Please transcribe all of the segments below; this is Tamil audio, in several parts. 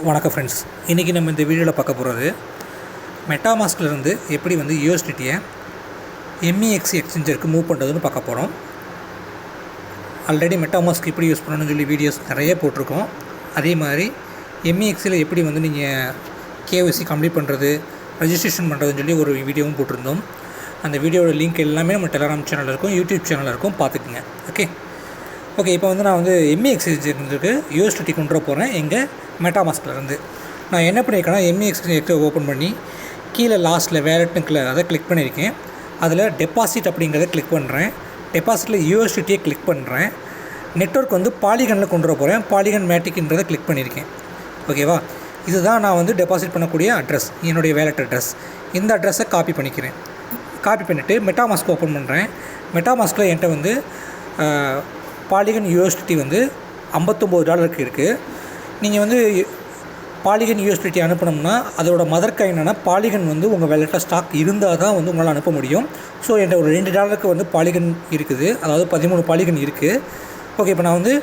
வணக்கம் ஃப்ரெண்ட்ஸ், இன்றைக்கி நம்ம இந்த வீடியோவில் பார்க்க போகிறது மெட்டாமாஸ்க்லேருந்து எப்படி வந்து யூஎஸ்டிடியை எம்இஎக்ஸி எக்ஸ்சேஞ்சருக்கு மூவ் பண்ணுறதுன்னு பார்க்க போகிறோம். ஆல்ரெடி மெட்டாமாஸ்க் எப்படி யூஸ் பண்ணணும்னு சொல்லி வீடியோஸ் நிறைய போட்டிருக்கோம். அதே மாதிரி எம்இஎக்ஸியில் எப்படி வந்து நீங்கள் கேஒய்சி கம்ப்ளீட் பண்ணுறது, ரெஜிஸ்ட்ரேஷன் பண்ணுறதுன்னு சொல்லி ஒரு வீடியோவும் போட்டிருந்தோம். அந்த வீடியோட லிங்க் எல்லாமே நம்ம டெலகிராம் சேனலில் இருக்கும், யூடியூப் சேனலில் இருக்கும், பார்த்துக்குங்க. ஓகே, இப்போ வந்து நான் வந்து எம்இஎக்ஸி எக்ஸ்சேஞ்சருக்கு யூஎஸ்டிடி கொண்டு வர போகிறேன் எங்கள் மெட்டாமாஸ்க்லேருந்து. நான் என்ன பண்ணியிருக்கேன்னா, எம்இஎக்ஸி ஓப்பன் பண்ணி கீழே லாஸ்ட்டில் வேலெட்டுக்குள்ள அதை கிளிக் பண்ணியிருக்கேன். அதில் டெபாசிட் அப்படிங்கிறத கிளிக் பண்ணுறேன். டெபாசிட்டில் யூஎஸ்டிடியை கிளிக் பண்ணுறேன். நெட்வொர்க் வந்து பாலிகனில் கொண்டு வர போகிறேன். பாலிகன் மேட்டிக்ன்றதை கிளிக் பண்ணியிருக்கேன். ஓகேவா, இதுதான் நான் வந்து டெபாசிட் பண்ணக்கூடிய அட்ரஸ், என்னுடைய வேலெட் அட்ரஸ். இந்த அட்ரஸை காப்பி பண்ணிக்கிறேன். காப்பி பண்ணிவிட்டு மெட்டாமாஸ்க் ஓப்பன் பண்ணுறேன். மெட்டாமாஸ்கில் என்கிட்ட வந்து பாலிகன் யூஎஸ்டிடி வந்து $59 இருக்குது. நீங்கள் வந்து பாலிகன் யூஎஸ்டிடி அனுப்பணும்னா அதோட மதர் காயினான பாலிகன் வந்து உங்கள் வேலெட்டில் ஸ்டாக் இருந்தால் தான் வந்து உங்களால் அனுப்ப முடியும். ஸோ என்கிட்ட ஒரு $2 வந்து பாலிகன் இருக்குது, அதாவது 13 பாலிகன் இருக்குது. ஓகே, இப்போ நான் வந்து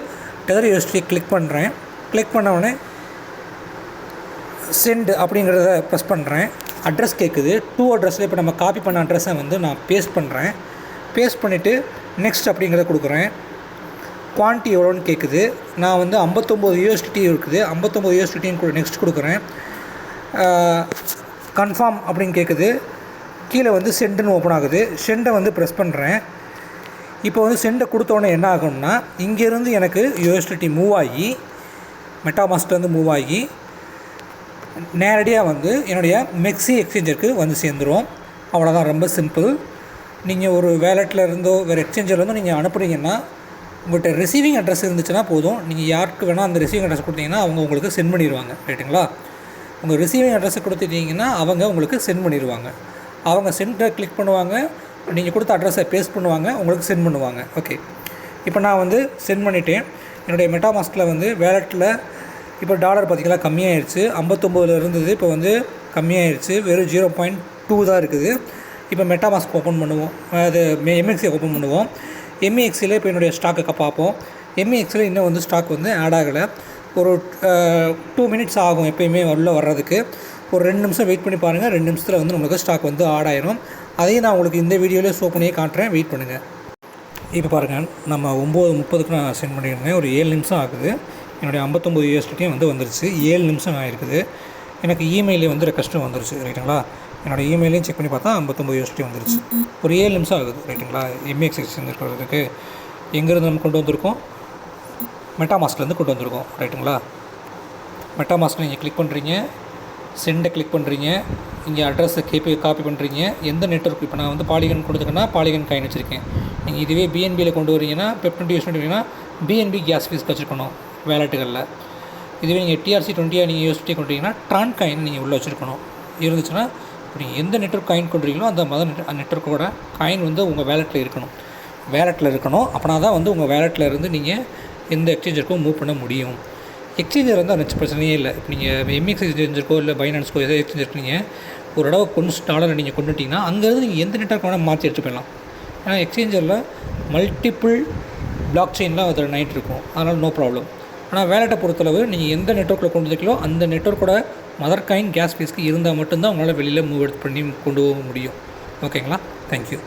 டெதர் யூஎஸ்டிடியை கிளிக் பண்ணுறேன். கிளிக் பண்ண உடனே சென்ட் அப்படிங்கிறத ப்ரெஸ் பண்ணுறேன். அட்ரஸ் கேட்குது. அட்ரஸில் இப்போ நம்ம காப்பி பண்ண அட்ரஸை வந்து நான் பேஸ்ட் பண்ணுறேன். பேஸ்ட் பண்ணிவிட்டு நெக்ஸ்ட் அப்படிங்கிறத கொடுக்குறேன். குவான்டிட்டி எவ்வளோன்னு கேட்குது. நான் வந்து 59 யூஎஸ்டிடி இருக்குது. 59 யூஎஸ்டிடின்னு நெக்ஸ்ட் கொடுக்குறேன். கன்ஃபார்ம் அப்படின்னு கேட்குது. கீழே வந்து சென்டுன்னு ஓப்பன் ஆகுது. சென்டை வந்து ப்ரெஸ் பண்ணுறேன். இப்போ வந்து சென்டை கொடுத்தோன்னே என்ன ஆகும்னா, இங்கேருந்து எனக்கு யூஎஸ்டிடி மூவ் ஆகி மெட்டாமாஸ்க்லேருந்து மூவ் ஆகி நேரடியாக வந்து என்னுடைய மெக்ஸி எக்ஸ்சேஞ்சருக்கு வந்து சேர்ந்துடும். அவ்வளோதான், ரொம்ப சிம்பிள். நீங்கள் ஒரு வேலெட்டில் இருந்தோ வேறு எக்ஸ்சேஞ்சர்லேருந்தோ நீங்கள் அனுப்புகிறீங்கன்னா உங்கள்கிட்ட ரிசீவிங் அட்ரஸ் இருந்துச்சுன்னா போதும். நீங்கள் யாருக்கு வேணால் அந்த ரிசீவிங் அட்ரஸ் கொடுத்தீங்கன்னா அவங்க உங்களுக்கு சென்ட் பண்ணிடுவாங்க. ரைட்டுங்களா? உங்கள் ரிசீவிங் அட்ரஸை கொடுத்துட்டீங்கன்னா அவங்க உங்களுக்கு சென்ட் பண்ணிடுவாங்க. அவங்க சென்டை கிளிக் பண்ணுவாங்க, நீங்கள் கொடுத்த அட்ரஸை பேஸ்ட் பண்ணுவாங்க, உங்களுக்கு சென்ட் பண்ணுவாங்க. ஓகே, இப்போ நான் வந்து சென்ட் பண்ணிவிட்டேன். என்னுடைய மெட்டாமாஸ்கில் வந்து வேலெட்டில் இப்போ டாலர் பார்த்திங்களா கம்மியாகிடுச்சு. 59 இருந்தது, இப்போ வந்து கம்மியாகிடுச்சு. வெறும் 0.2 தான் இருக்குது. இப்போ மெட்டாமாஸ்க் ஓப்பன் பண்ணுவோம், அது எம்இஎக்ஸி ஓப்பன் பண்ணுவோம். எம்இஎக்ஸியில் இப்போ என்னுடைய ஸ்டாக்கை பார்ப்போம். எம்இஎக்ஸில் இன்னும் வந்து ஸ்டாக் வந்து ஆட் ஆகலை. ஒரு 2 மினிட்ஸ் ஆகும் எப்போயுமே உள்ளே வர்றதுக்கு. ஒரு 2 நிமிஷம் வெயிட் பண்ணி பாருங்கள். 2 நிமிஷத்தில் வந்து நம்மளுக்கு ஸ்டாக் வந்து ஆட் ஆயிரும். அதையும் நான் உங்களுக்கு இந்த வீடியோவில் ஷோ பண்ணியே காட்டுறேன், வெயிட் பண்ணுங்கள். இப்போ பாருங்கள், நம்ம 9:30க்கு நான் சென்ட் பண்ணியிருந்தேன். ஒரு 7 நிமிஷம் ஆகுது. என்னுடைய 59 யூஎஸ்டியும் வந்து வந்துருச்சு. 7 நிமிஷம் ஆகிருக்குது. எனக்கு இமெயிலே வந்து ரெக்வஸ்ட்டும் வந்துருச்சு. ரைட்டுங்களா? என்னோடய இமெயிலையும் செக் பண்ணி பார்த்தா 59 யூஎஸ்டி வந்துருச்சு. ஒரு 7 நிமிஷம் ஆகுது. ரைட்டுங்களா? எம்இஎக்ஸி எக்ஸ்சேஞ்ச் இருக்கிறதுக்கு எங்கேருந்து நம்ம கொண்டு வந்திருக்கோம்? மெட்டாமாஸ்க்லேருந்து கொண்டு வந்திருக்கோம். ரைட்டுங்களா? மெட்டாமாஸ்கில் நீங்கள் கிளிக் பண்ணுறீங்க, சென்டை கிளிக் பண்ணுறீங்க, இங்கே அட்ரஸை காப்பி பண்ணுறீங்க. எந்த நெட்வொர்க் இப்போ நான் வந்து பாலிகன் கொடுத்துருக்கேன்னா பாலிகன் காயின் வச்சுருக்கேன். நீங்கள் இதுவே பிஎன்பியில் கொண்டு வரீங்கன்னா பெப்20 யூஸ் பண்ணுறீங்கன்னா பிஎன்பி கேஸ் ஃபீஸ் வச்சுருக்கணும் வேலெட்டுகளில். இதுவே நீங்கள் டிஆர்சி20 நீங்கள் யூஎஸ்டி கொண்டுறீங்கன்னா ட்ரான் காயின் நீங்கள் உள்ளே வச்சுருக்கணும். இருந்துச்சுன்னா இப்போ நீங்கள் எந்த நெட்வொர்க் காயின் கொண்டுறீங்களோ அந்த நெட்வொர்க்கோட காயின் வந்து உங்கள் வேலெட்டில் இருக்கணும். அப்படின்னா தான் வந்து உங்கள் வேலெட்டில் இருந்து நீங்கள் எந்த எக்ஸ்சேஞ்சருக்கும் மூவ் பண்ண முடியும். எக்ஸ்சேஞ்சர் வந்து அது பிரச்சனையே இல்லை. இப்போ நீங்கள் எம்இஎக்ஸி எக்ஸ்சேஞ்சருக்கோ இல்லை பைனான்ஸ்க்கோ ஏதோ எக்ஸ்சேஞ்சருக்கு நீங்கள் ஒரு தடவை டாலரை நீங்கள் கொண்டுட்டிங்கன்னா அங்கேருந்து நீங்கள் எந்த நெட்வொர்க் வேணால் மாற்றி எடுத்து போயிடலாம். ஏன்னா எக்ஸ்சேஞ்சரில் மல்டிபிள் பிளாக் செயின்லாம் அதில் நைட் இருக்கும், அதனால் நோ ப்ராப்ளம். ஆனால் வேலெட்டை பொறுத்தளவு நீங்கள் எந்த நெட்வொர்க்கில் கொண்டு வந்துக்கலோ அந்த நெட்வொர்க்கோட மதர் காயின் கேஸ் ஃபீஸ்க்கு இருந்தால் மட்டும்தான் உங்களால் வெளியில் மூவ் பண்ணி கொண்டு போக முடியும். ஓகேங்களா? தேங்க்யூ.